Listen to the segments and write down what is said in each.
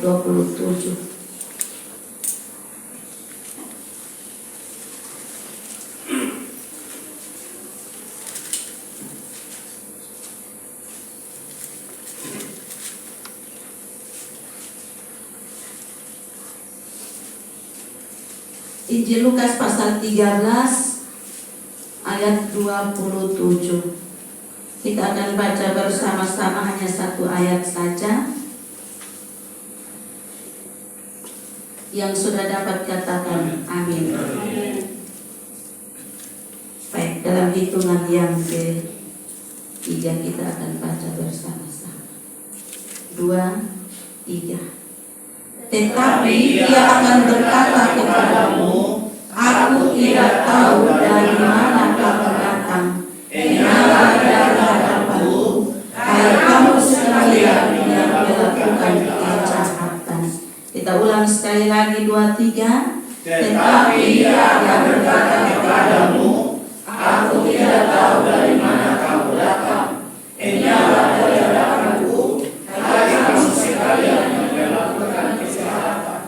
27. Injil Lukas pasal 13 ayat 27. Kita akan baca bersama-sama hanya satu ayat saja. Yang sudah dapat katakan amin. Baik, dalam hitungan yang ketiga kita akan baca bersama-sama. 2, 3. Tetapi dia akan berkata kepadamu, aku tidak tahu dari mana kamu datang. Enyahlah dari hadapanku, hai kamu sekalian yang melakukan kejahatan. Kita ulang sekali lagi 2, 3. Tetapi dia akan berkata kepadamu, aku tidak tahu dari mana kamu datang. Enyahlah dari hadapanku, hai kamu sekalian yang melakukan kejahatan.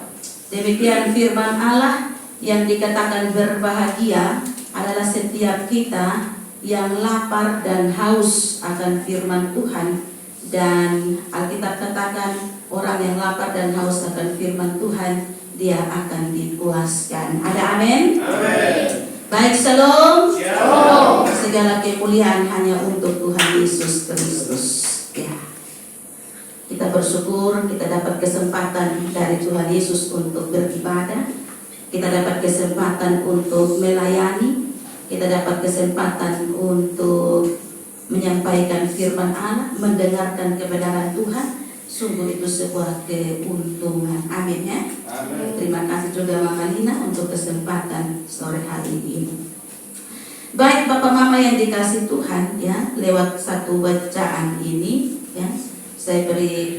Demikian firman Allah yang dikatakan berbahagia adalah setiap kita yang lapar dan haus akan firman Tuhan. Dan Alkitab katakan orang yang lapar dan haus akan firman Tuhan, dia akan dipuaskan. Ada amin? Amin. Baik, shalom. Shalom. Segala kemuliaan hanya untuk Tuhan Yesus Kristus. Ya. Kita bersyukur kita dapat kesempatan dari Tuhan Yesus untuk beribadah. Kita dapat kesempatan untuk melayani. Kita dapat kesempatan untuk menyampaikan firman Allah, mendengarkan kebenaran Tuhan. Sungguh itu sebuah keuntungan. Amin ya. Amin. Terima kasih juga Mama Lina untuk kesempatan sore hari ini. Baik Bapak Mama yang dikasih Tuhan ya, lewat satu bacaan ini ya, saya beri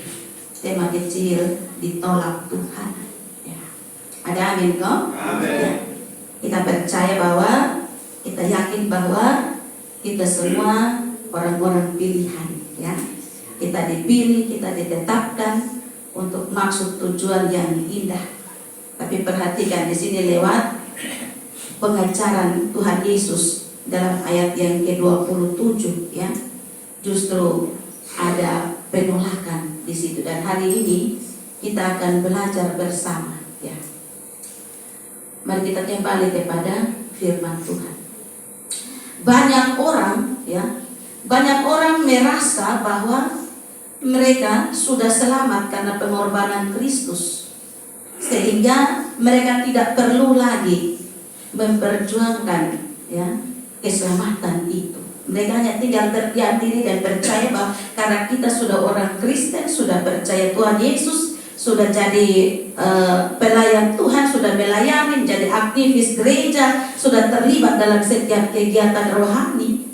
tema kecil, ditolak Tuhan ya. Ada amin kok? Amin. Ya. Kita percaya bahwa, kita yakin bahwa kita semua orang-orang pilihan ya. Kita dipilih, kita ditetapkan untuk maksud tujuan yang indah. Tapi perhatikan di sini lewat pengajaran Tuhan Yesus dalam ayat yang ke-27 ya. Justru ada penolakan di situ, dan hari ini kita akan belajar bersama ya. Mari kita kembali kepada firman Tuhan. Banyak orang ya, banyak orang merasa bahwa mereka sudah selamat karena pengorbanan Kristus, sehingga mereka tidak perlu lagi memperjuangkan ya keselamatan itu. Mereka hanya tinggal berdiam diri dan percaya bahwa karena kita sudah orang Kristen, sudah percaya Tuhan Yesus, sudah jadi pelayan Tuhan, sudah melayani, menjadi aktivis gereja, sudah terlibat dalam setiap kegiatan rohani,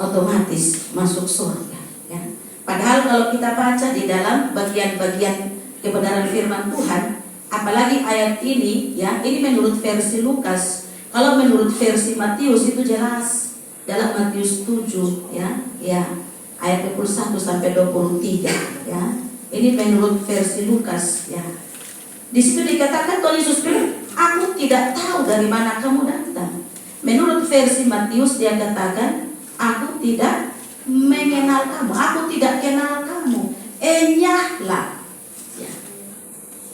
otomatis masuk surga ya. Padahal kalau kita baca di dalam bagian-bagian kebenaran firman Tuhan, apalagi ayat ini ya, ini menurut versi Lukas. Kalau menurut versi Matius itu jelas dalam Matius 7 ya, ayat 21 sampai 23 ya. Ini menurut versi Lukas ya. Di situ dikatakan Tuhan Yesus bilang, aku tidak tahu dari mana kamu datang. Menurut versi Matius dia katakan, aku tidak mengenal kamu, aku tidak kenal kamu. Enyahlah ya.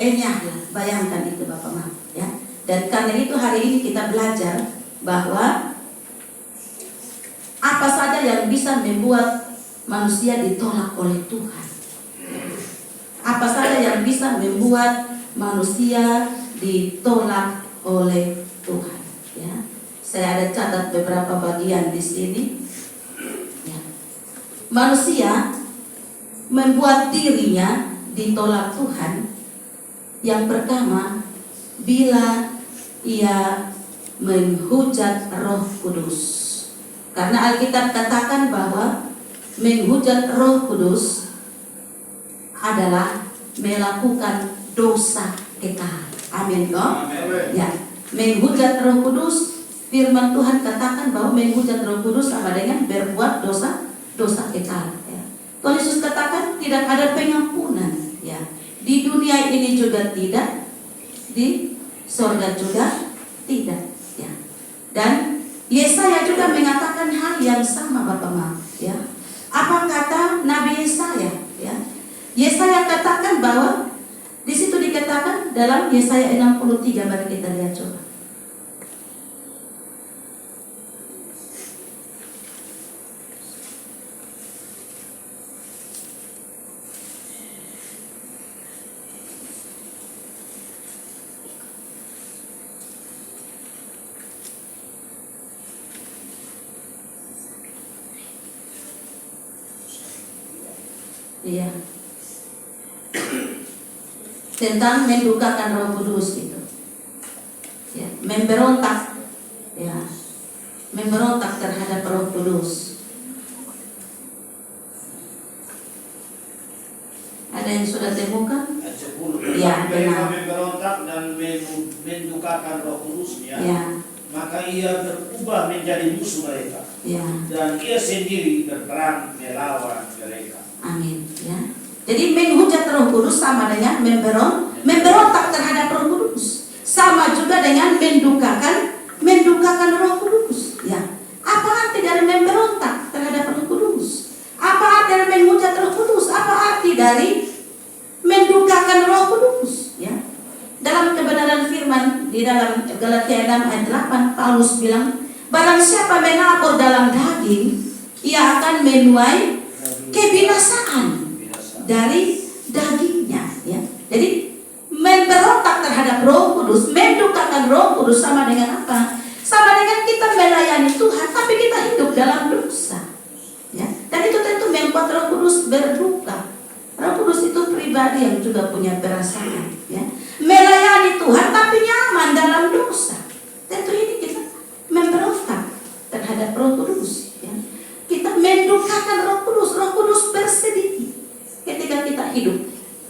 Enyahlah, bayangkan itu Bapak Mama ya. Dan karena itu hari ini kita belajar bahwa apa saja yang bisa membuat manusia ditolak oleh Tuhan. Apa saja yang bisa membuat manusia ditolak oleh Tuhan ya. Saya ada catat beberapa bagian di sini. Manusia membuat dirinya ditolak Tuhan. Yang pertama, bila ia menghujat Roh Kudus. Karena Alkitab katakan bahwa menghujat Roh Kudus adalah melakukan dosa kekal. Amin kok? Ya, menghujat Roh Kudus, firman Tuhan katakan bahwa menghujat Roh Kudus sama dengan berbuat dosa kekal ya. Tuhan Yesus katakan tidak ada pengampunan ya di dunia dunia ini juga tidak, di sorga juga tidak. Ya. Dan Yesaya juga mengatakan hal yang sama, Bapak-Bapak. Ya. Apa kata Nabi Yesaya? Ya. Yesaya katakan bahwa di situ dikatakan dalam Yesaya 63, mari kita lihat coba. Iya. Tentang mendukakan Roh Kudus itu. Ya, memberontak. Ya. Memberontak terhadap Roh Kudus. Ada yang sudah temukan? Ya, benar. Memberontak dan mendukakan Roh Kudusnya. Ya. Maka ia berubah menjadi musuh mereka. Ya. Dan ia sendiri berperang melawan mereka. Amin. Ya. Jadi menghujat Roh Kudus sama dengan memberontak terhadap Roh Kudus. Sama juga dengan mendukakan Roh Kudus. Ya. Apa arti dari memberontak terhadap Roh Kudus? Apa arti dari menghujat Roh Kudus? Apa arti dari mendukakan Roh Kudus? Ya. Dalam kebenaran firman di dalam Galatia 6 ayat 8, Paulus bilang, barang siapa menabur dalam daging, ia akan menuai kebinasaan dari dagingnya. Ya. Jadi memberontak terhadap Roh Kudus, mendukakan Roh Kudus sama dengan apa? Sama dengan kita melayani Tuhan, tapi kita hidup dalam dosa. Ya. Dan itu tentu membuat Roh Kudus berduka. Roh Kudus itu pribadi yang juga punya perasaan. Ya. Melayani Tuhan tapi nyaman dalam dosa. Tentu ini kita memberontak terhadap Roh Kudus. Ya. Kita mendukakan Roh Kudus. Roh Kudus bersedih ketika kita hidup,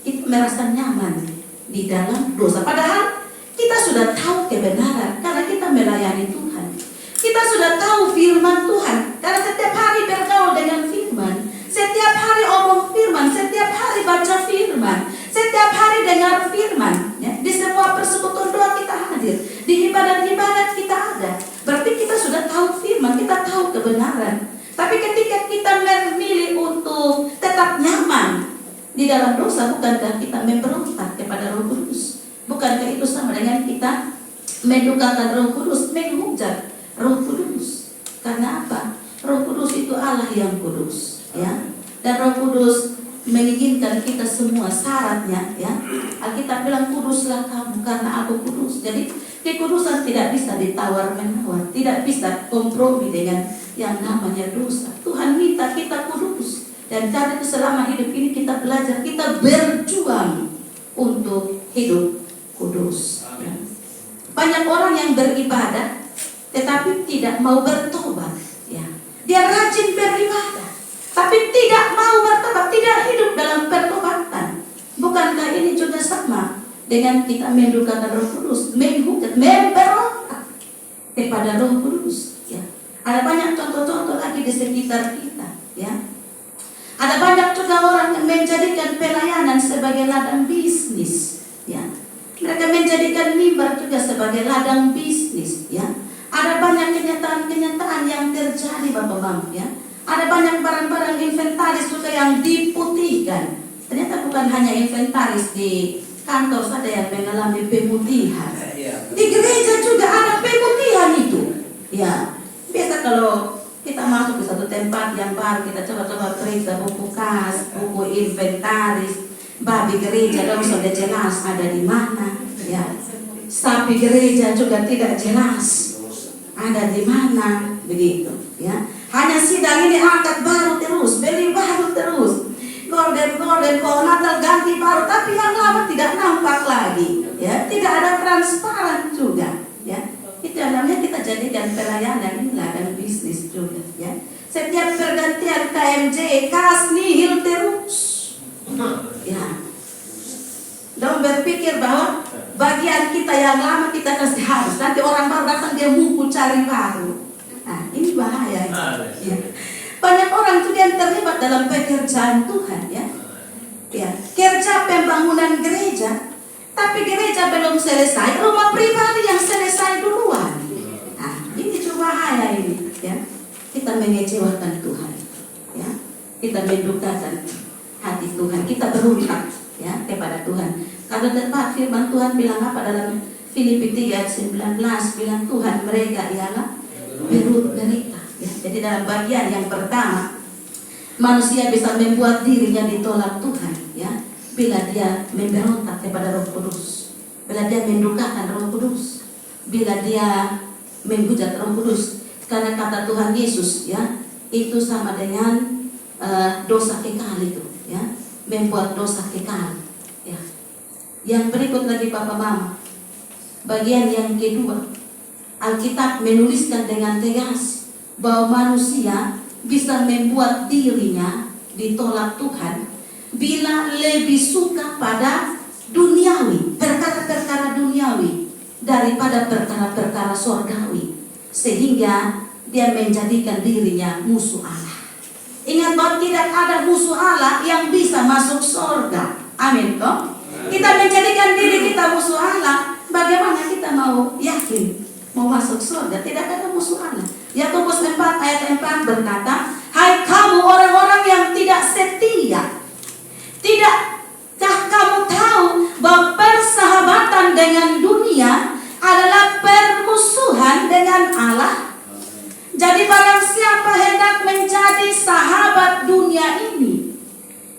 kita merasa nyaman di dalam dosa. Padahal kita sudah tahu kebenaran karena kita melayani Tuhan. Kita sudah tahu firman Tuhan karena setiap hari bergaul dengan firman. Setiap hari omong firman, setiap hari baca firman, setiap hari dengar firman. Ya. Di semua persekutuan doa kita hadir, di ibadat-ibadat kita ada. Berarti kita sudah tahu firman, kita tahu kebenaran. Tapi ketika kita memilih untuk tetap nyaman di dalam dosa, bukankah kita memberontak kepada Roh Kudus? Bukankah itu sama dengan kita mendukakan Roh Kudus, menghujat Roh Kudus? Karena apa? Roh Kudus itu Allah yang kudus, ya. Dan Roh Kudus menginginkan kita semua syaratnya, ya. Alkitab bilang kuduslah kamu karena aku kudus. Jadi kekudusan tidak bisa ditawar-menawar, tidak bisa kompromi dengan yang namanya dosa. Tuhan minta kita kudus. Dan karena itu selama hidup ini kita belajar, kita berjuang untuk hidup kudus. Ya. Banyak orang yang beribadah tetapi tidak mau bertobat. Ya. Dia rajin beribadah tapi tidak mau bertobat, tidak hidup dalam pertobatan. Bukankah ini juga sama dengan kita mendukakan Roh Kudus, menghujat, memberontak kepada Roh Kudus? Ya. Ada banyak contoh-contoh lagi di sekitar kita. Ya. Ada banyak juga orang yang menjadikan pelayanan sebagai ladang bisnis. Ya. Mereka menjadikan mimbar juga sebagai ladang bisnis. Ya. Ada banyak kenyataan-kenyataan yang terjadi, Bapak-Bapak. Ya. Ada banyak barang-barang inventaris juga yang diputihkan. Ternyata bukan hanya inventaris di kantor saja yang mengalami pemutihan. Di gereja juga ada pemutihan itu. Ya, biasa kalau kita masuk ke satu tempat yang baru, kita coba-coba periksa buku kas, buku inventaris, babi gereja dong sudah jelas ada di mana. Ya, sapi gereja juga tidak jelas ada di mana, begitu. Ya. Hanya sidang ini angkat baru terus, beli baru terus, gorden, pohon Natal ganti baru, tapi yang lama tidak nampak lagi, ya, tidak ada transparan juga, ya. Itu yang namanya kita jadikan pelayanan ini ladang bisnis juga, ya. Setiap pergantian KMJ, kas nihil terus, ya. Dong berpikir bahwa bagian kita yang lama kita kasih habis, nanti orang baru datang dia mukul cari baru. Nah, ini bahaya. Ya. Banyak orang juga yang terlibat dalam pekerjaan Tuhan, ya. Ya, kerja pembangunan gereja kita belum selesai, rumah pribadi yang selesai duluan. Nah, ini cuma bahaya ini, ya. Kita mengecewakan Tuhan, ya. Kita mendukakan hati Tuhan, kita berhutang, ya, kepada Tuhan. Karena tepat firman Tuhan bilang apa dalam Filipi 3 ayat 19, bilang Tuhan mereka ialah berut mereka, ya. Jadi dalam bagian yang pertama, manusia bisa membuat dirinya ditolak Tuhan, ya, bila dia memberontak kepada Roh Kudus, bila dia mendukakan Roh Kudus, bila dia menghujat Roh Kudus. Karena kata Tuhan Yesus, ya, itu sama dengan dosa kekal itu, ya, membuat dosa kekal, ya. Yang berikut lagi Papa Mama, bagian yang kedua, Alkitab menuliskan dengan tegas bahwa manusia bisa membuat dirinya ditolak Tuhan bila lebih suka pada duniawi, perkara-perkara duniawi daripada perkara-perkara surgawi, sehingga dia menjadikan dirinya musuh Allah. Ingat bahwa tidak ada musuh Allah yang bisa masuk surga. Amin toh? Kita menjadikan diri kita musuh Allah, bagaimana kita mau yakin mau masuk surga? Tidak ada musuh Allah. Yakobus 4 ayat 4 berkata, hai kamu orang-orang yang tidak setia, tidakkah kamu tahu bahwa persahabatan dengan dunia adalah permusuhan dengan Allah? Jadi barang siapa hendak menjadi sahabat dunia ini,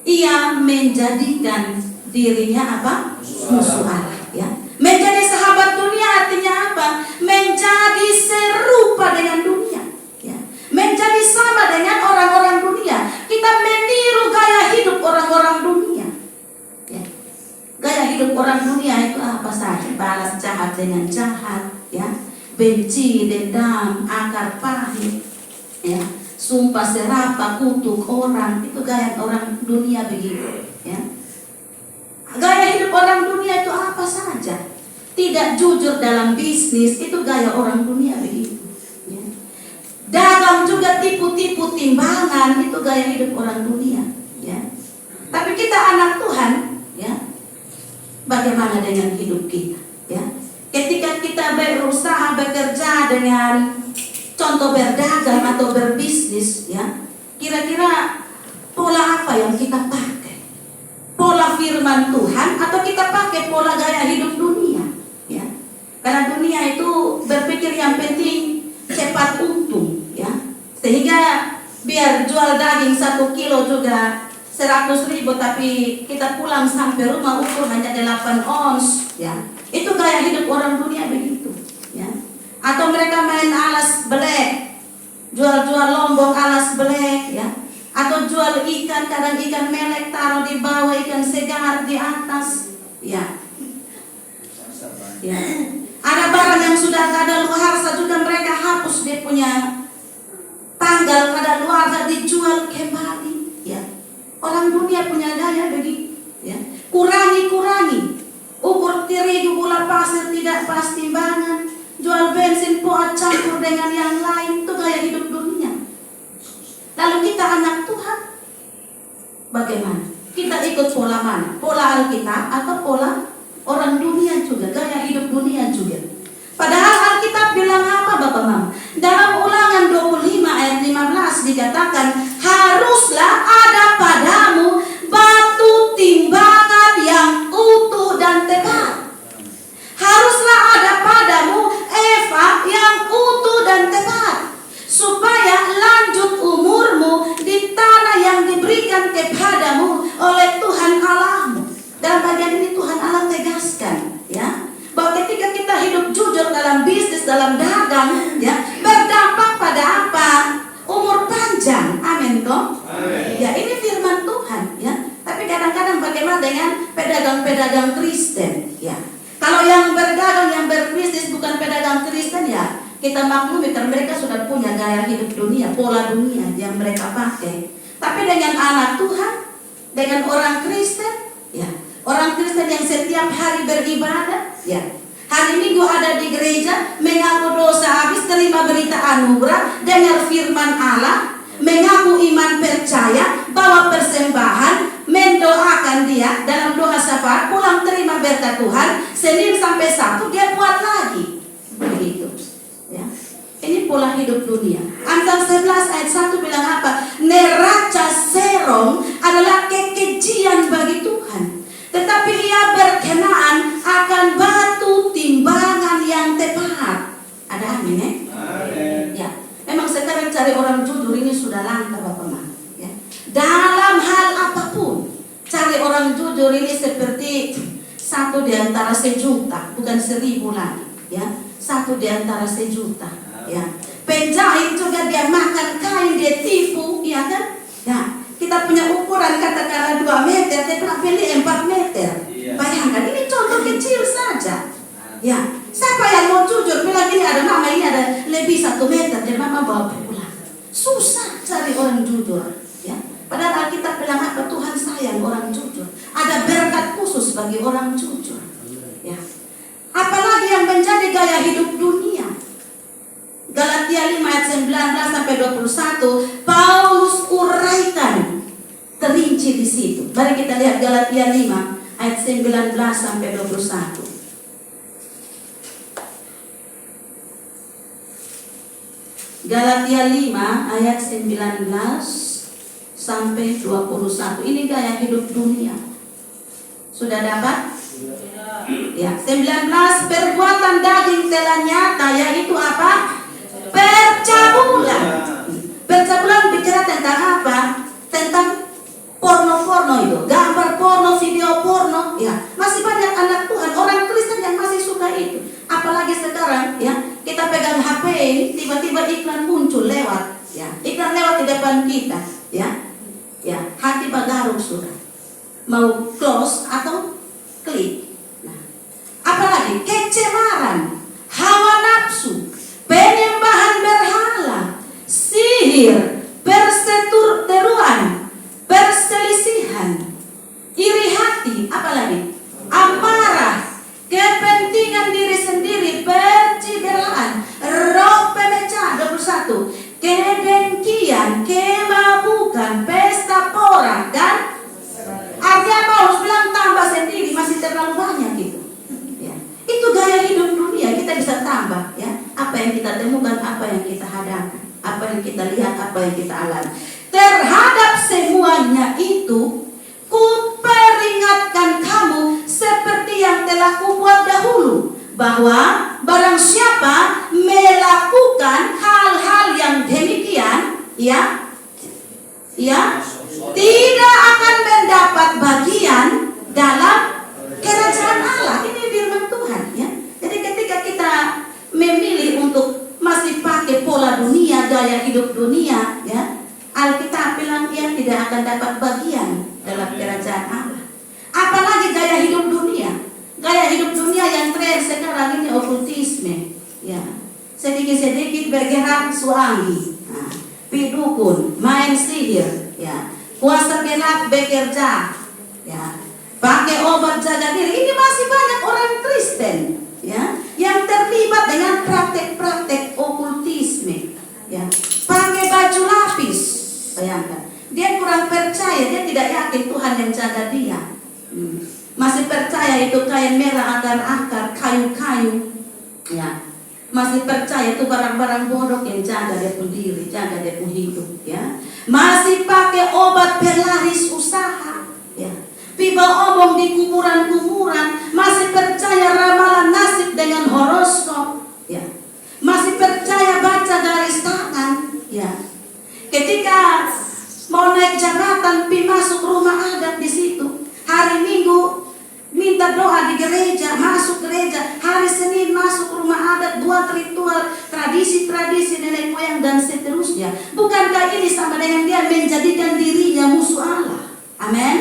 ia menjadikan dirinya apa? Musuh Allah, ya. Menjadi sahabat dunia artinya apa? Menjadi serupa dengan dunia, ya. Menjadi sama dengan orang-orang dunia. Kita meniru gaya hidup orang-orang dunia, ya. Gaya hidup orang dunia itu apa saja? Balas jahat dengan jahat, ya. Benci, dendam, akar pahit, ya. Sumpah serapah, kutuk orang, itu gaya orang dunia begitu, ya. Gaya hidup orang dunia itu apa saja? Tidak jujur dalam bisnis, itu gaya orang dunia begitu, ya. Dagang juga tipu-tipu timbangan, itu gaya hidup orang dunia, ya. Tapi kita anak Tuhan, ya. Bagaimana dengan hidup kita, ya? Ketika kita berusaha bekerja dengan contoh berdagang atau berbisnis, ya, kira-kira pola apa yang kita pakai? Pola firman Tuhan atau kita pakai pola gaya hidup dunia, ya? Karena dunia itu berpikir yang penting cepat untung, ya. Sehingga biar jual daging 1 kilo juga 100.000, tapi kita pulang sampai rumah ukur hanya 8 ons, ya. Itu gaya hidup orang dunia begitu, ya. Atau mereka main alas belek, jual-jual lombok alas belek, ya. Atau jual ikan, kadang ikan melek taruh di bawah, ikan segar di atas, ya. Ya. Ada barang yang sudah kadaluarsa juga mereka hapus dia punya tanggal kadaluarsa, dijual kembali, ya. Orang dunia punya gaya begitu, ya. Kurangi. Ukur terigu gula pasir tidak pas timbangan, jual bensin poat campur dengan yang lain, itu gaya hidup dunia. Lalu kita anak Tuhan, bagaimana? Kita ikut pola mana? Pola Alkitab atau pola orang dunia juga, gaya hidup dunia juga. Padahal Alkitab bilang apa Bapak Mama? Dalam Ulangan 25 ayat 15 dikatakan, haruslah ada padamu batu timbangan yang utuh dan tepat. Haruslah ada padamu Eva yang utuh dan tepat, supaya lanjut umurmu di tanah yang diberikan kepadamu oleh Tuhan Allahmu. Dalam bagian ini Tuhan Allah tegaskan, ya, bahwa ketika kita hidup jujur dalam bisnis, dalam dagang, ya, berdampak pada apa? Umur panjang. Amin toh? Ya, ini firman Tuhan, ya. Tapi kadang-kadang bagaimana dengan pedagang-pedagang Kristen, ya? Kalau yang berdagang, yang berbisnis bukan pedagang Kristen, ya, kita maklumi karena mereka sudah punya gaya hidup dunia, pola dunia yang mereka pakai. Tapi dengan anak Tuhan, dengan orang Kristen, ya, orang Kristen yang setiap hari beribadah, ya, hari Minggu ada di gereja, mengaku dosa habis, terima berita anugerah, dengar firman Allah, mengaku iman percaya, bawa persembahan, mendoakan dia dalam doa syafaat, pulang terima berkat Tuhan, Senin sampai Sabtu dia buat lagi. Begitu. Ya. Ini pola hidup dunia. Amsal 11 ayat 1 bilang apa? Neraca serong adalah kekejian bagi Tuhan, tetapi ia berkenaan akan batu timbangan yang tepat. Ada amin ya? Ya. Memang sekarang cari orang jujur ini sudah langka Bapak Ma. Ya. Dalam hal apapun, cari orang jujur ini seperti satu di antara sejuta, bukan 1000 lagi. Ya. Satu di antara sejuta. Ya. Penjahit juga dia makan kain, dia tipu, ya kan? Ya. Kita punya ukuran katakanlah 2 meter, dia pernah beli 4 meter. Bayangkan, ini contoh kecil saja. Ya. Siapa yang mau jujur bilang ini ada mama, ini ada lebih 1 meter, dan mama bawa pulang. Susah cari orang jujur. Ya. Padahal Alkitab bilang apa? Tuhan sayang orang jujur. Ada berkat khusus bagi orang jujur. Ya. Apalagi yang menjadi gaya hidup dunia. Galatia 5 ayat 19 sampai 21, Paulus uraikan terinci di situ. Mari kita lihat Galatia 5 ayat 19 sampai 21. Galatia 5 ayat 19 sampai 21. Ini gaya hidup dunia. Sudah dapat? Ya, 19, perbuatan daging telah nyata, yaitu apa? Percabulan. Percabulan bicara tentang apa? Tentang porno-porno itu, gambar porno, video porno. Ya, masih banyak anak Tuhan, orang Kristen yang masih suka itu. Apalagi sekarang, ya, kita pegang HP ini, tiba-tiba iklan muncul lewat, ya, iklan lewat di depan kita, ya, ya, hati bagaruk sudah. Mau close atau klik. Nah, apalagi kecemaran, hawa nafsu, penyembahan berhala, sihir, perseteruan, perselisihan, iri hati, apalagi amarah, kepentingan diri sendiri, percideraan, roh pemecah. 21, kedengkian, kemabukan, pesta pora, dan artinya Paulus bilang tambah sendiri, masih terlalu banyak gitu. Ya. Itu gaya hidup dunia, kita bisa tambah ya. Apa yang kita temukan, apa yang kita hadapi, apa yang kita lihat, apa yang kita alami. Terhadap semuanya itu, kuperingatkan kamu seperti yang telah kubuat dahulu, bahwa barang siapa melakukan hal-hal yang demikian, ya, tidak akan mendapat bagian dalam kerajaan Allah. Ini firman Tuhan, ya. Jadi ketika kita memilih untuk masih pakai pola dunia, gaya hidup dunia, ya, Alkitab bilang dia tidak akan dapat bagian dalam kerajaan Allah. Apalagi gaya hidup dunia. Gaya hidup dunia yang tren sekarang ini okultisme, ya. Sedikit-sedikit bergerak suami, nah, pidukun, main sihir, ya. Kuasa gelap bekerja, ya. Pakai obat jaga diri. Ini masih banyak orang Kristen, ya, yang terlibat dengan praktek-praktek okultisme, ya. Pakai baju lapis, bayangkan. Dia kurang percaya, dia tidak yakin Tuhan yang jaga dia. Masih percaya itu kain merah akar-akar, kayu-kayu, ya. Masih percaya itu barang-barang bodoh yang jaga dia pun diri, jaga dia pun hidup, ya. Masih pakai obat pelaris usaha, ya. Piba omong di kuburan-kuburan, masih percaya ramalan nasib dengan horoskop, ya. Masih percaya baca garis tangan, ya. Ketika mau naik jabatan, pi masuk rumah adat di situ. Hari Minggu minta doa di gereja, masuk gereja. Hari Senin masuk rumah adat, buat ritual, tradisi-tradisi nenek moyang dan seterusnya. Bukankah ini sama dengan dia menjadikan dirinya musuh Allah? Amin.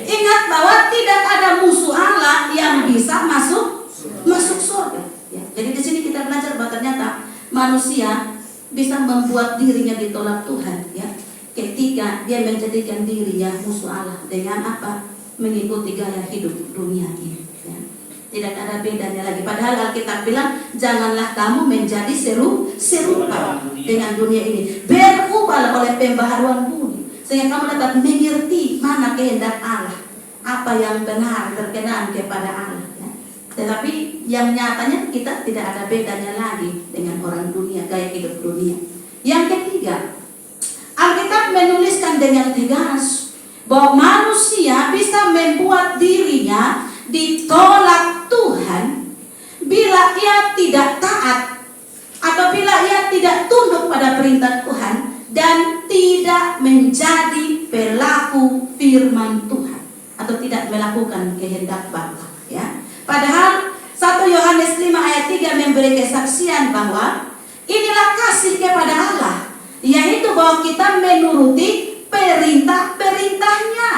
Ingat bahwa tidak ada musuh Allah yang bisa masuk surga. Ya. Jadi di sini kita belajar bahwa ternyata manusia bisa membuat dirinya ditolak Tuhan, ya. Ketika dia menjadikan dirinya musuh Allah dengan apa? Mengikuti gaya hidup dunia ini, ya. Tidak ada bedanya lagi. Padahal Alkitab bilang janganlah kamu menjadi serupa dengan dunia ini. Berubahlah oleh pembaharuan budi, sehingga kamu dapat mengerti mana kehendak Allah, apa yang benar berkenan kepada Allah, ya. Tetapi yang nyatanya kita tidak ada bedanya lagi dengan orang dunia, gaya hidup dunia. Yang ketiga, Alkitab menuliskan dengan tegas bahwa manusia bisa membuat dirinya ditolak Tuhan bila ia tidak taat atau bila ia tidak tunduk pada perintah Tuhan dan tidak menjadi pelaku firman Tuhan atau tidak melakukan kehendak Bapa, ya. Padahal 1 Yohanes 5 ayat 3 memberi kesaksian bahwa inilah kasih kepada Allah, yaitu bahwa kita menuruti perintah-perintahnya.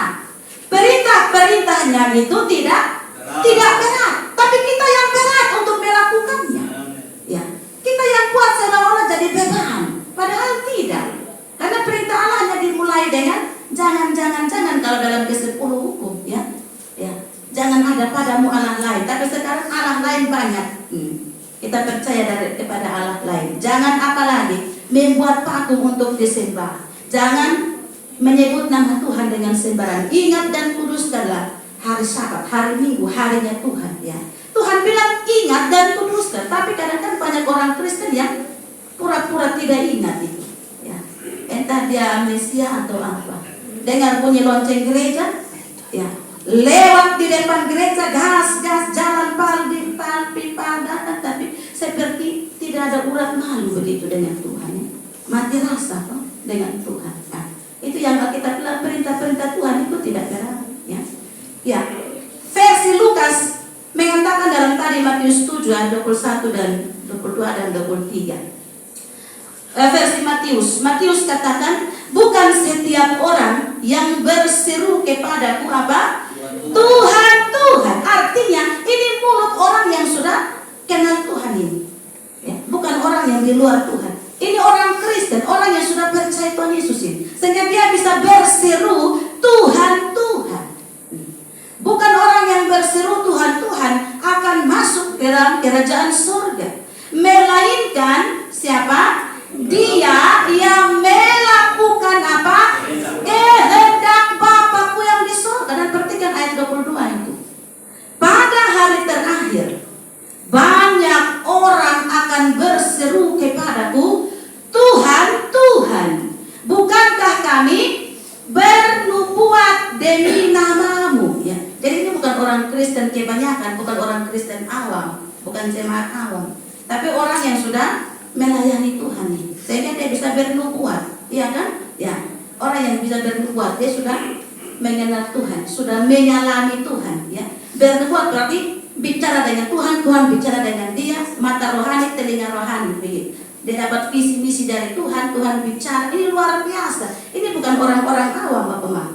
Perintah-perintahnya itu tidak berat, tapi kita yang berat untuk melakukannya. Ya, kita yang kuat seolah-olah jadi beban, padahal tidak. Karena perintah Allah hanya dimulai dengan jangan kalau dalam ke-10 hukum, ya. Jangan ada padamu Allah lain. Tapi sekarang Allah lain banyak. Kita percaya kepada Allah lain. Jangan apalagi membuat patung untuk disembah. Jangan menyebut nama Tuhan dengan sembarangan. Ingat dan kuduskanlah hari Sabat, hari Minggu, harinya Tuhan, ya. Tuhan bilang ingat dan kuduskan. Tapi kadang-kadang banyak orang Kristen yang pura-pura tidak ingat itu, ya. Entah dia amnesia atau apa. Dengar bunyi lonceng gereja, ya. Lewat di depan gereja, gas jalan pipa datang, tapi seperti tidak ada urat malu begitu dengan Tuhan, ya. Mati rasa kok dengan Tuhan. Nah, itu yang kita bilang perintah-perintah Tuhan itu tidak berat, ya. Ya, versi Lukas mengatakan dalam tadi Matius 7 ayat 21 dan 22 dan 23. Versi Matius katakan, bukan setiap orang yang berseru kepadaku apa? Tuhan, Tuhan. Artinya ini mulut orang yang sudah kenal Tuhan ini, ya, bukan orang yang di luar Tuhan. Ini orang Kristen, orang yang sudah percaya Tuhan Yesus ini, sehingga dia bisa berseru Tuhan, Tuhan. Bukan orang yang berseru Tuhan, Tuhan akan masuk ke dalam kerajaan surga, melainkan siapa? Dia yang melakukan apa? Kehendak Bapakku yang di surga. Dan perhatikan ayat 22 itu. Pada hari terakhir, banyak orang akan berseru kepadaku, Tuhan, Tuhan, bukankah kami bernubuat demi namamu, ya. Jadi ini bukan orang Kristen kebanyakan, bukan orang Kristen awam, bukan jemaat awam, tapi orang yang sudah melayani Tuhan nih, sehingga dia bisa bernubuat, iya kan? Ya, orang yang bisa bernubuat dia sudah mengenal Tuhan, sudah menyalami Tuhan, ya. Bernubuat berarti bicara dengan Tuhan, Tuhan bicara dengan dia, mata rohani, telinga rohani, begitu. Dia dapat visi misi dari Tuhan, Tuhan bicara. Ini luar biasa. Ini bukan orang-orang awam, Bapak,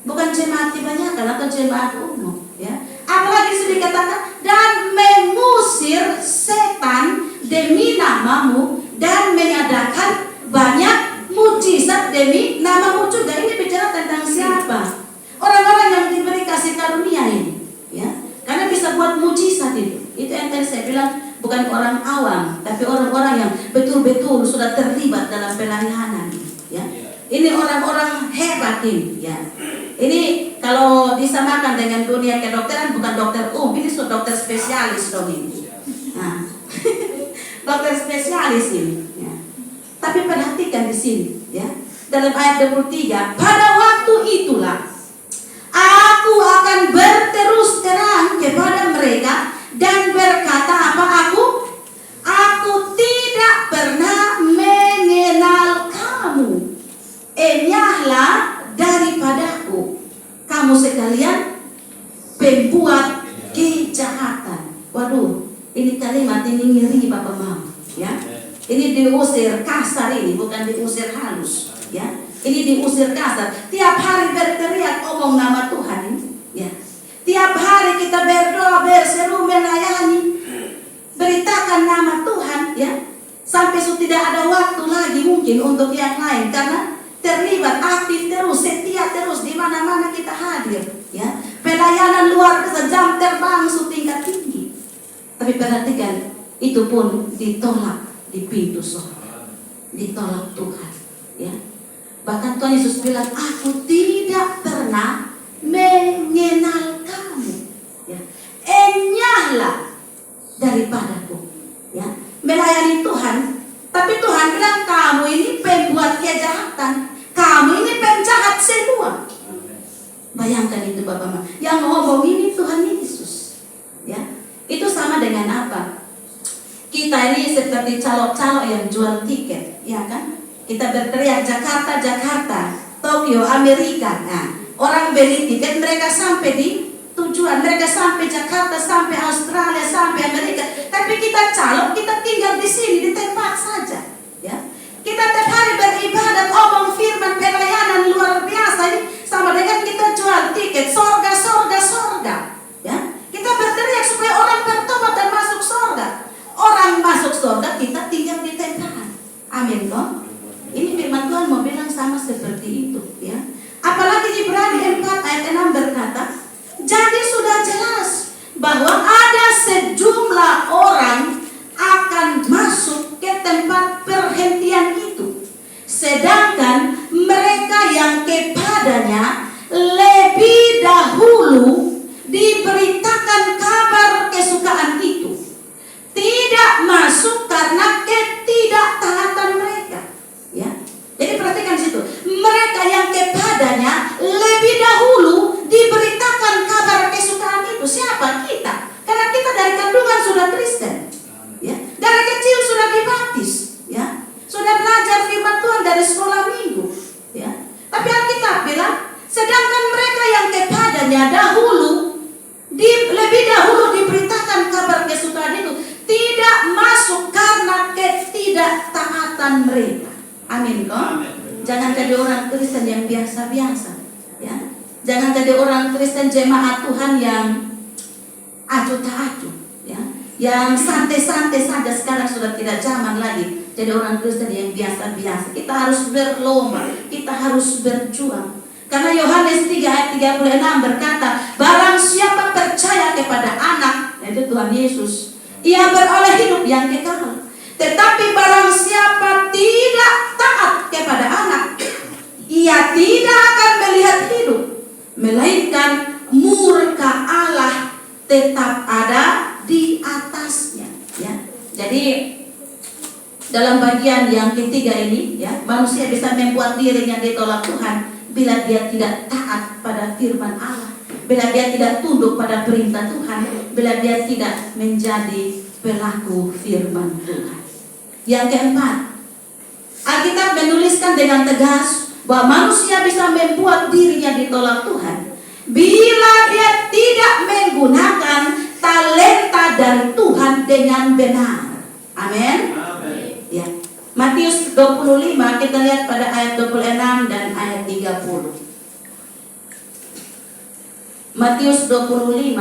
bukan jemaat kebanyakan atau jemaat umum, ya. Apalagi sudah dikatakan dan mengusir setan demi namamu dan mengadakan banyak mujizat demi namamu juga. Ini bicara tentang siapa? Orang-orang yang diberi kasih karunia ini, ya. Karena bisa buat mujizat itu. Itu yang tadi saya bilang, bukan orang awam, tapi orang-orang yang betul-betul sudah terlibat dalam pelayanan, ya. Ini orang-orang hebat ini, ya. Ini kalau disamakan dengan dunia kedokteran, bukan dokter ini dokter spesialis dong ini. Nah, dokter spesialis ini, ya. Tapi perhatikan di sini, ya. Dalam ayat 23, pada waktu itulah aku akan berterus terang kepada mereka dan berkata apa? Aku tidak pernah mengenal kamu. Enyahlah daripadaku, kamu sekalian pembuat kejahatan. Waduh, ini kalimat ini ngeri, Bapak Mama, ya. Ini diusir kasar, ini bukan diusir halus, ya. Ini diusir kasar. Tiap hari berteriak omong nama Tuhan ini, ya. Tiap hari kita berdoa, berseru, melayani, beritakan nama Tuhan, ya. Sampai tidak ada waktu lagi mungkin untuk yang lain, karena terlibat, aktif terus, setia terus, di mana-mana kita hadir, ya. Pelayanan luar biasa, jam terbang tingkat tinggi. Tapi perhatikan, itu pun ditolak di pintu surga, ditolak Tuhan, ya. Bahkan Tuhan Yesus bilang, aku tidak pernah mengenal kamu, ya. Enyahlah Itu sama dengan apa? Kita ini seperti calo-calo yang jual tiket, ya kan? Kita berteriak Jakarta, Jakarta, Tokyo, Amerika. Nah, orang beli tiket, mereka sampai di tujuan, mereka sampai Jakarta, sampai Australia, sampai Amerika. Tapi kita calo, kita tinggal di sini, di tempat saja, ya. Kita tiap hari beribadat, omong firman, pelayanan luar biasa. Ini sama dengan kita jual tiket, sorga, sorga, sorga, ya. Kita berteriak supaya orang bertobat dan masuk sorga. Orang masuk sorga, kita tinggal di tempat. Amin, toh? Ini firman Tuhan mau bilang sama seperti itu, ya. Apalagi Ibrani 4 ayat 6 berkata, jadi sudah jelas bahwa ada sejumlah orang akan masuk ke tempat perhentian itu, sedangkan mereka yang kepadanya lebih dahulu diberitakan kabar kesukaan itu tidak masuk karena ketidaktaatan mereka, ya. Jadi perhatikan situ, mereka yang kepadanya lebih dahulu diberitakan kabar kesukaan itu. Siapa? Kita. Karena kita dari kandungan sudah Kristen, ya. Dari kecil sudah dibaptis, ya. Sudah belajar firman Tuhan dari sekolah minggu, ya. Tapi Alkitab bilang, sedangkan mereka yang kepadanya lebih dahulu diberitakan kabar kesukaan itu tidak masuk karena ketidaktaatan mereka. Amin, kok? Jangan jadi orang Kristen yang biasa-biasa, ya. Jangan jadi orang Kristen jemaat Tuhan yang acuh tak acuh, ya. Yang santai-santai saja, sekarang sudah tidak zaman lagi jadi orang Kristen yang biasa-biasa. Kita harus berlomba, kita harus berjuang. Karena Yohanes 3 ayat 36 berkata, barang siapa percaya kepada anak, yaitu Tuhan Yesus, ia beroleh hidup yang kekal. Tetapi barang siapa tidak taat kepada anak, ia tidak akan melihat hidup, melainkan murka Allah tetap ada di atasnya, ya. Jadi dalam bagian yang ketiga ini, ya, manusia bisa membuat dirinya ditolak Tuhan bila dia tidak taat pada firman Allah, bila dia tidak tunduk pada perintah Tuhan, bila dia tidak menjadi pelaku firman Tuhan. Yang keempat, Alkitab menuliskan dengan tegas bahwa manusia bisa membuat dirinya ditolak Tuhan bila dia tidak menggunakan talenta dari Tuhan dengan benar. Amin. Ya. Matius 25, kita lihat pada ayat 26 dan ayat 30. Matius 25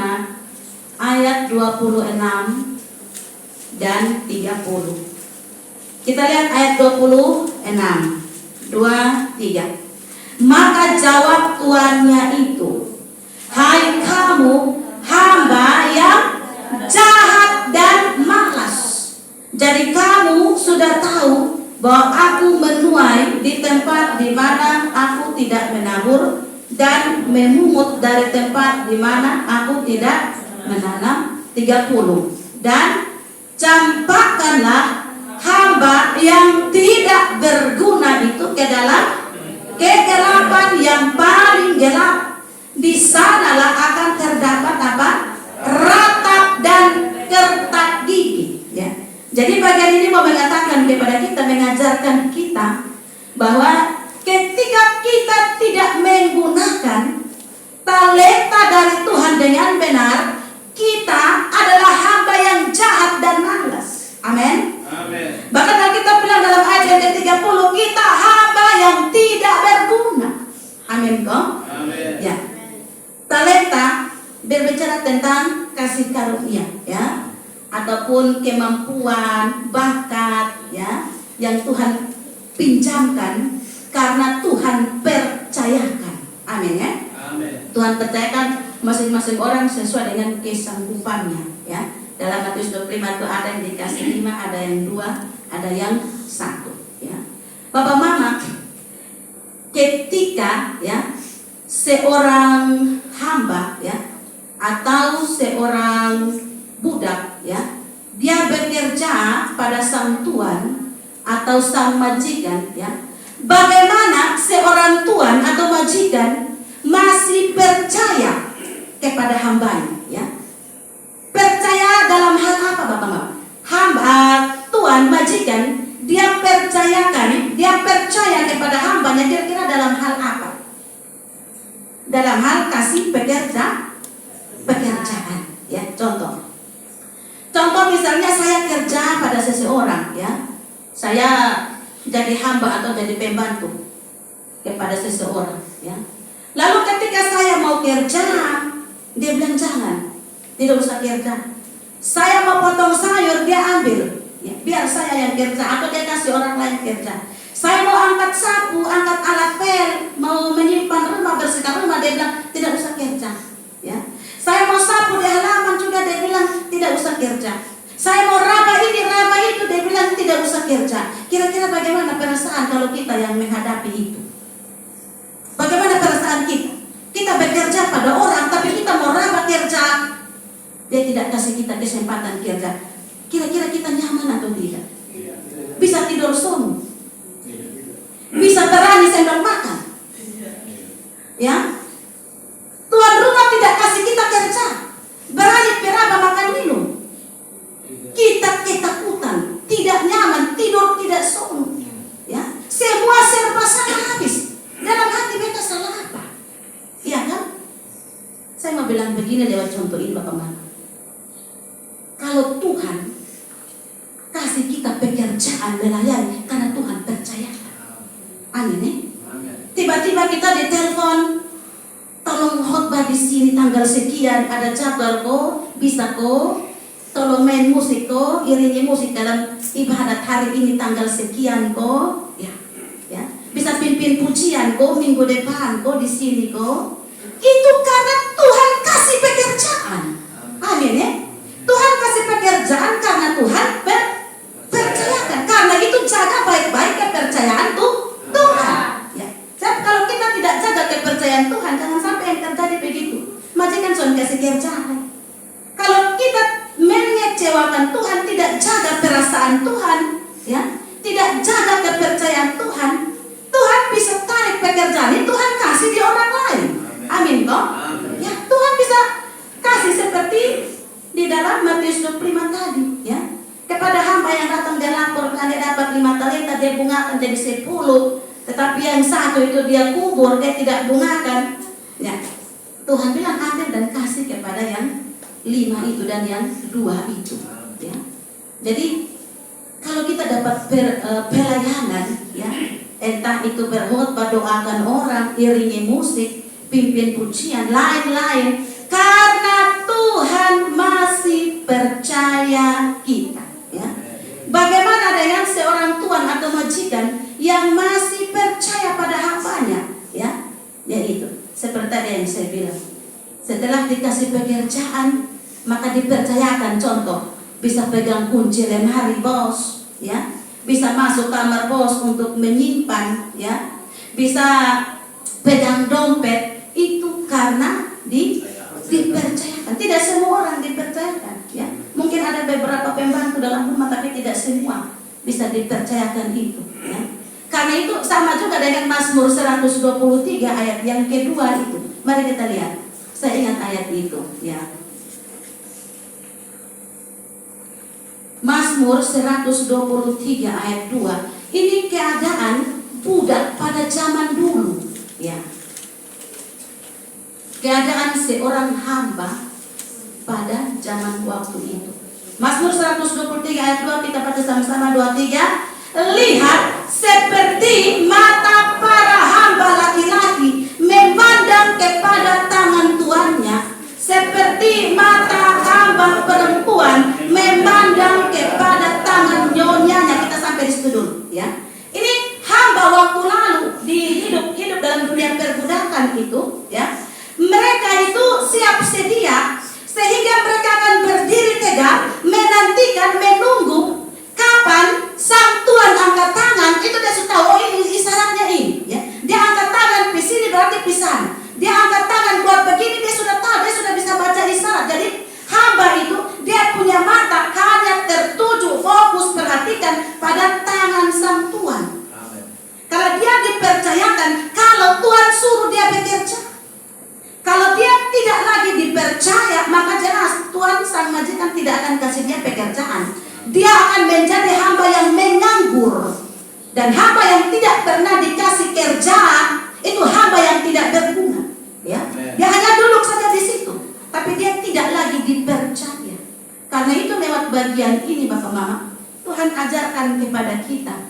ayat 26 dan 30. Kita lihat ayat 26. 2, 3. Maka jawab tuannya itu, hai kamu hamba yang jahat dan malas. Jadi kamu sudah tahu bahwa aku menuai di tempat di mana aku tidak menabur dan memungut dari tempat di mana aku tidak menanam. 30. Dan campakkanlah hamba yang tidak berguna itu ke dalam kegelapan yang paling gelap. Di sanalah akan terdapat apa? Ratap dan kertak gigi, ya. Jadi bagian ini mau mengatakan kepada kita, mengajarkan kita bahwa ketika kita tidak menggunakan talenta dari Tuhan dengan benar, kita adalah hamba yang jahat dan malas. Amin. Amin. Bahkan Alkitab bilang dalam ayat yang ke-30, kita hamba yang tidak berguna. Amin, kok? Amin. Ya. Talenta berbicara tentang kasih karunia, ya, ataupun kemampuan, bakat, ya, yang Tuhan pinjamkan karena Tuhan percayakan. Amin, ya. Amin. Tuhan percayakan masing-masing orang sesuai dengan kesanggupannya, ya. Dalam Matius 25 itu ada yang dikasih 5, ada yang 2, ada yang 1, ya. Bapak Mama, ketika, ya, seorang hamba, ya, atau seorang budak, ya, dia bekerja pada sang tuan atau sang majikan, ya, bagaimana seorang tuan atau majikan masih percaya kepada hambanya, ya, percaya Bapak-Bapak? Hamba Tuhan majikan, dia percaya kepada hambanya kira-kira dalam hal apa? Dalam hal kasih pekerjaan, ya. Contoh misalnya saya kerja pada seseorang, ya. Saya jadi hamba atau jadi pembantu kepada seseorang, ya. Lalu ketika saya mau kerja, dia bilang jangan, tidak usah kerja. Saya mau potong sayur, dia ambil, ya, biar saya yang kerja, atau dia kasih orang lain kerja. Saya mau angkat sapu, angkat alat pel, mau menyimpan rumah, bersihkan rumah, dia bilang tidak usah kerja, ya. Saya mau sapu di halaman juga, dia bilang tidak usah kerja. Saya mau raba ini, raba itu, dia bilang tidak usah kerja. Kira-kira bagaimana perasaan kalau kita yang menghadapi itu? Bagaimana perasaan kita? Kita bekerja pada orang, tapi kita mau raba kerja, dia tidak kasih kita kesempatan kerja. Kira-kira kita nyaman atau tidak? Bisa tidur semu, bisa berani sendok makan, ya. Tuan rumah tidak kasih kita kerja, berani peraba makan minum. Kita ketakutan, tidak nyaman, tidur tidak semu, ya. Semua serba salah habis. Dalam hati mereka salah apa? Iya kan? Saya mau bilang begini lewat contoh ini, Bapak-Bapak. Kalau Tuhan kasih kita pekerjaan melayani karena Tuhan percaya. Amin, ya? Tiba-tiba kita ditelepon, tolong khotbah di sini tanggal sekian, ada jadwal kok, bisa kok, tolong main musik kok, iringi musik dalam ibadat hari ini tanggal sekian kok, ya, ya, bisa pimpin pujian kok minggu depan kok di sini kok. Itu karena Tuhan kasih pekerjaan. Amin, ya. Tuhan kasih pekerjaan karena Tuhan percayakan. Karena itu jaga baik-baik kepercayaan Tuhan. Ya. Jadi kalau kita tidak jaga kepercayaan Tuhan, jangan sampai yang terjadi begitu. Majikan cuma kasih kerjaan. Kalau kita mengecewakan Tuhan, tidak jaga perasaan Tuhan, ya, tidak jaga kepercayaan Tuhan, Tuhan bisa tarik pekerjaan ini, Tuhan kasih di orang lain. Amin kok? Ya, Tuhan bisa kasih seperti di dalam Matius 25 tadi, ya. Kepada hamba yang datang dia laporkan dia dapat 5 talenta, dia bungakan jadi 10, tetapi yang satu itu dia kubur, dia tidak bungakan. Ya. Tuhan bilang ambil dan kasih kepada yang 5 itu dan yang 2 itu, ya. Jadi kalau kita dapat pelayanan, ya, entah itu berkhotbah, doakan orang, iringi musik, pimpin pujian, lain-lain, karena Tuhan masih percaya kita, ya. Bagaimana dengan seorang tuan atau majikan yang masih percaya pada hambanya, ya? Yaitu seperti tadi yang saya bilang, setelah dikasih pekerjaan maka dipercayakan, contoh bisa pegang kunci lemari bos, ya, bisa masuk kamar bos untuk menyimpan, ya, bisa pegang dompet, itu karena dipercayakan. Tidak semua orang dipercayakan, ya. Mungkin ada beberapa pembantu dalam rumah, tapi tidak semua bisa dipercayakan itu, ya. Karena itu sama juga dengan Mazmur 123 ayat yang kedua itu. Mari kita lihat. Saya ingat ayat itu, ya. Mazmur 123 ayat 2. Ini keadaan budak pada zaman dulu, ya. Keadaan seorang hamba pada zaman waktu itu. Mazmur 123 ayat 2, kita baca sama-sama, 2, 3. Lihat, seperti mata para hamba laki-laki memandang kepada tangan tuannya, seperti mata hamba perempuan memandang kepada tangan nyonyanya. Kita sampai di situ dulu, ya. Ini hamba waktu lalu di hidup dalam dunia perbudakan itu, ya. Mereka itu siap sedia sehingga mereka akan berdiri tegak menantikan, menunggu kapan sang tuan angkat tangan. Itu dia sudah tahu, oh ini isyaratnya ini, ya. Dia angkat tangan di sini berarti di sana. Dia angkat tangan buat begini, dia sudah tahu, dia sudah bisa baca isyarat. Jadi hamba itu dia punya mata hanya tertuju, fokus, perhatikan pada tangan sang tuan. Karena dia dipercayakan, kalau Tuhan suruh dia bekerja. Kalau dia tidak lagi dipercaya, maka jelas Tuhan sang majikan tidak akan kasih dia pekerjaan. menjadi hamba yang menganggur. Dan hamba yang tidak pernah dikasih kerja itu hamba yang tidak berguna. Ya, dia hanya duduk saja di situ, tapi dia tidak lagi dipercaya. Karena itu lewat bagian ini Bapak Mama, Tuhan ajarkan kepada kita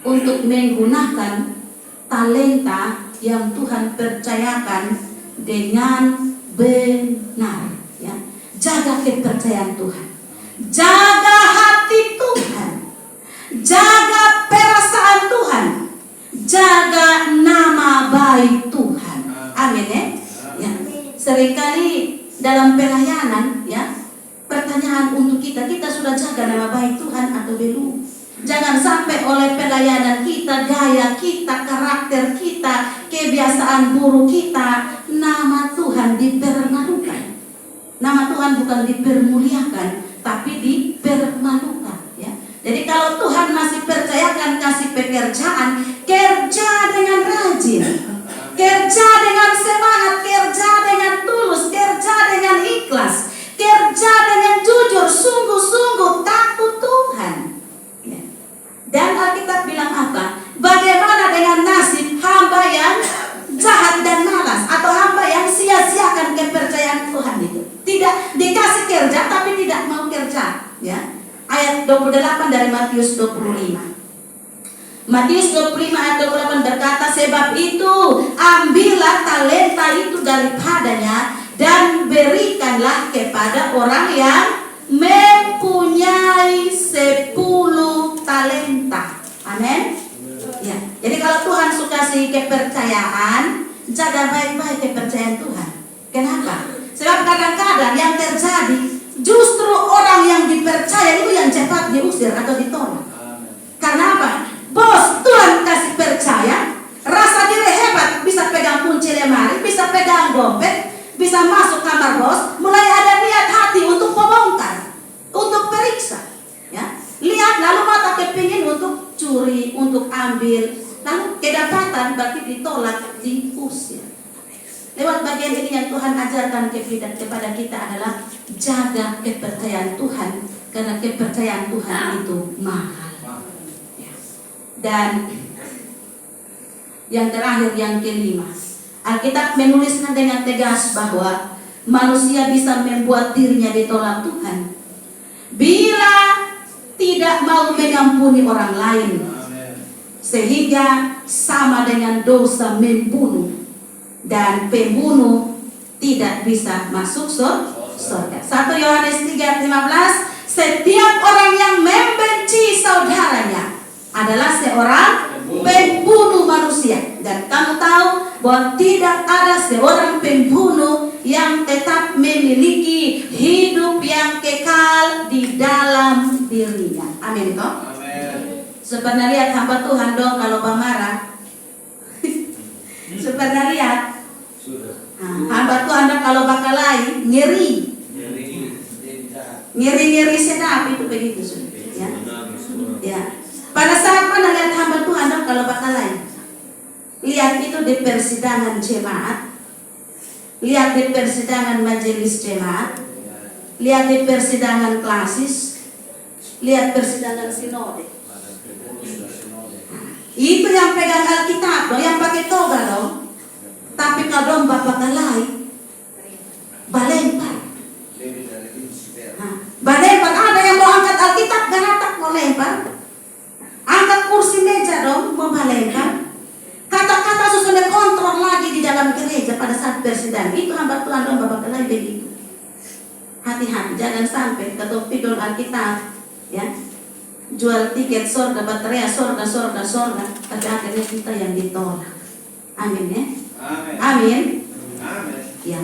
untuk menggunakan talenta yang Tuhan percayakan dengan benar. Ya, jaga kepercayaan Tuhan, jaga hati Tuhan, jaga perasaan Tuhan, jaga nama baik Tuhan. Amin ya. Ya. Seringkali dalam pelayanan ya, pertanyaan untuk kita sudah jaga nama baik Tuhan atau belum? Jangan sampai oleh pelayanan kita, gaya kita, karakter kita, kebiasaan buruk kita, nama Tuhan dipermalukan. Nama Tuhan bukan dipermuliakan, tapi dipermalukan. Ya. Jadi kalau Tuhan masih percayakan kasih pekerjaan, kerja dengan rajin, kerja dengan semangat, kerja dengan tulus, kerja dengan ikhlas, kerja dengan jujur, sungguh-sungguh takut Tuhan. Ya. Dan Alkitab bilang apa? Bagaimana dengan nasib hamba yang jahat dan malas, atau hamba yang sia-siakan kepercayaan Tuhan itu? Tidak dikasih kerja tapi tidak mau kerja. Ya. Ayat 28 dari Matius 25. Matius 25 ayat 28 berkata, sebab itu ambillah talenta itu daripadanya dan berikanlah kepada orang yang mempunyai 10 talenta. Amin. Ya. Jadi kalau Tuhan suka kasih kepercayaan, jaga baik-baik kepercayaan Tuhan. Kenapa? Sebab kadang-kadang yang terjadi justru orang yang dipercaya itu yang cepat diusir atau ditolak. Karena apa? Bos Tuhan kasih percaya, rasa diri hebat, bisa pegang kunci lemari, bisa pegang dompet, bisa masuk kamar bos, mulai ada niat hati untuk membongkar, untuk periksa. Ya, lihat lalu mata kepingin untuk curi, untuk ambil, lalu kedapatan berarti ditolak, diusir. Lewat bagian ini yang Tuhan ajarkan kepada kita adalah jaga kepercayaan Tuhan, karena kepercayaan Tuhan itu mahal. Dan yang terakhir, yang kelima, Alkitab menuliskan dengan tegas bahwa manusia bisa membuat dirinya ditolak Tuhan bila tidak mau mengampuni orang lain, sehingga sama dengan dosa membunuh, dan pembunuh tidak bisa masuk surga. 1 Yohanes 3:15, setiap orang yang membenci saudaranya adalah seorang pembunuh manusia. Dan kamu tahu bahwa tidak ada seorang pembunuh yang tetap memiliki hidup yang kekal di dalam dirinya. Amin kok? Amin. Pernah lihat hamba Tuhan dong kalau marah? Pernah lihat? Hamba Tuhan dong kalau bakalai ngeri sedap itu begitu. Ya. Ya. Pada saat mana lihat hamba Tuhan dong kalau bakalai? Lihat itu di persidangan jemaat, lihat di persidangan majelis jemaat, lihat di persidangan klasis, lihat persidangan sinode. Itu yang pegang Alkitab dong, yang pakai toga dong. Tapi kalau bapak kalai, balempar. Balempar, ada yang mau angkat Alkitab, ganatak mau lempar. Angkat kursi meja dong, mau balempar. Kata-kata susun kontrol lagi di dalam gereja pada saat persidangan. Itu hamba Tuhan dong bapak kalai begitu. Hati-hati, jangan sampai ketuk pidol Alkitab, ya. Jual tiket surga, baterai surga, tapi akhirnya kita yang ditolak. Amin ya. Amin. Ya.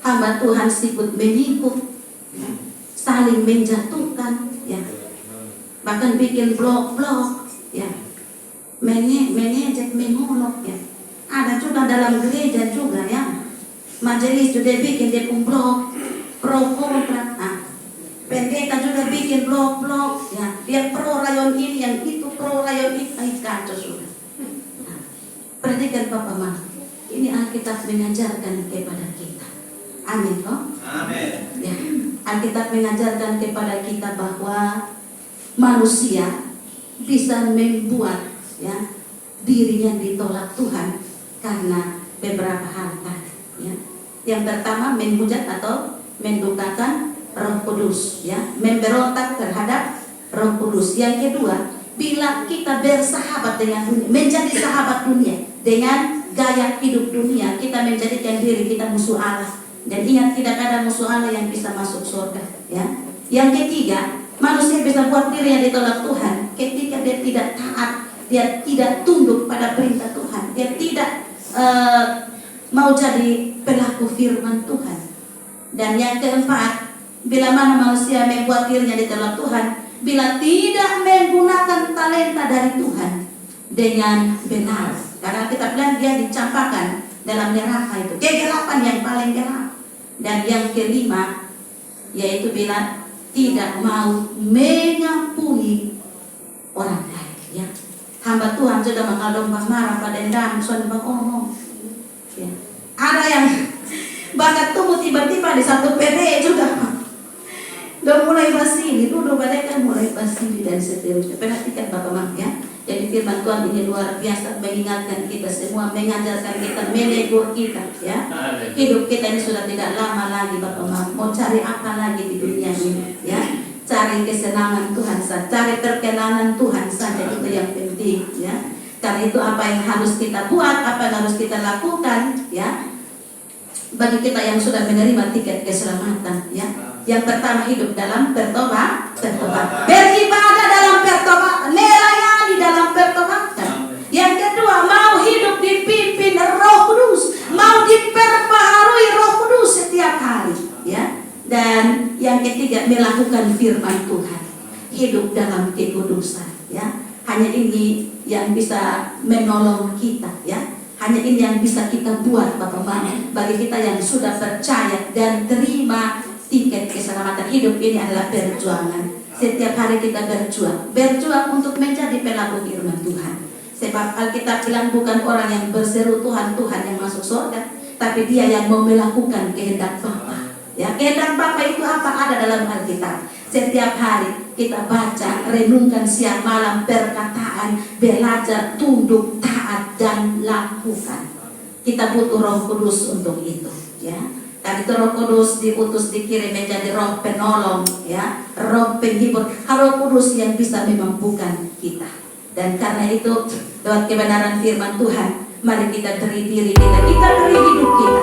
Hamba Tuhan sibuk menikuk, ya. Saling menjatuhkan, ya. Bahkan bikin blog-blog, ya. Mengejek, mengolok, ya. Ada juga dalam gereja juga, ya. Majelis juga bikin dia blog pro kontra. Pendeta juga bikin blog-blog, ya. Dia pro rayon ini, yang itu pro rayon itu, kacau sudah. Perhatikan Bapak Mama, ini Alkitab mengajarkan kepada kita. Amin kok? Amin. Ya. Alkitab mengajarkan kepada kita bahwa manusia bisa membuat ya dirinya ditolak Tuhan karena beberapa hal tadi ya. Yang pertama menghujat atau mendukakan Roh Kudus ya, memberontak terhadap Roh Kudus. Yang kedua, bila kita bersahabat dengan dunia, menjadi sahabat dunia dengan gaya hidup dunia, kita menjadikan diri kita musuh Allah. Dan ingat, tidak ada musuh Allah yang bisa masuk surga ya. Yang ketiga, manusia bisa buat dirinya ditolak Tuhan ketika dia tidak taat, dia tidak tunduk pada perintah Tuhan, dia tidak mau jadi pelaku firman Tuhan. Dan yang keempat, bila mana manusia membuat dirinya ditolak Tuhan, bila tidak menggunakan talenta dari Tuhan dengan benar. Karena kita bilang dia dicampakkan dalam neraka itu, kegelapan yang paling gelap. Dan yang kelima, yaitu bila tidak mau mengampuni orang lain ya. Hamba Tuhan sudah mengalami marah pada dendam, sudah ngomong ya. Ada yang bakat tumbuh tiba-tiba di satu PD juga. Udah mulai basili, duduk badai kan mulai basili dan seterusnya. Perhatikan Bapak Mak ya. Jadi firman Tuhan ini luar biasa, mengingatkan kita semua, mengajarkan kita, menegur kita ya. Hidup kita ini sudah tidak lama lagi Bapak Mak. Mau cari apa lagi di dunia ini ya? Cari kesenangan Tuhan saja, cari perkenanan Tuhan saja, itu yang penting ya. Karena itu apa yang harus kita buat, apa yang harus kita lakukan ya. Bagi kita yang sudah menerima tiket keselamatan ya. Yang pertama, hidup dalam pertobat, beribadah dalam pertobatan, melayani dalam pertobatan. Yang kedua, mau hidup dipimpin Roh Kudus, mau diperbaharui Roh Kudus setiap hari ya. Dan yang ketiga, melakukan firman Tuhan, hidup dalam kekudusan ya. Hanya ini yang bisa menolong kita ya. Hanya ini yang bisa kita buat Bapak-Bapak. Bagi kita yang sudah percaya dan terima tiket keselamatan, hidup ini adalah perjuangan. Setiap hari kita berjuang untuk menjadi pelaku firman Tuhan. Sebab Alkitab bilang bukan orang yang berseru Tuhan, Tuhan yang masuk surga, tapi dia yang mau melakukan kehendak Bapa. Ya, kehendak Bapa itu apa? Ada dalam Alkitab. Setiap hari kita baca, renungkan siang malam perkataan, belajar, tunduk, taat dan lakukan. Kita butuh Roh Kudus untuk itu, ya. Dan itu Roh Kudus diutus, dikirim menjadi Roh penolong, ya, Roh penghibur, Roh Kudus yang bisa memampukan kita. Dan karena itu lewat kebenaran firman Tuhan, mari kita beri diri kita beri hidup kita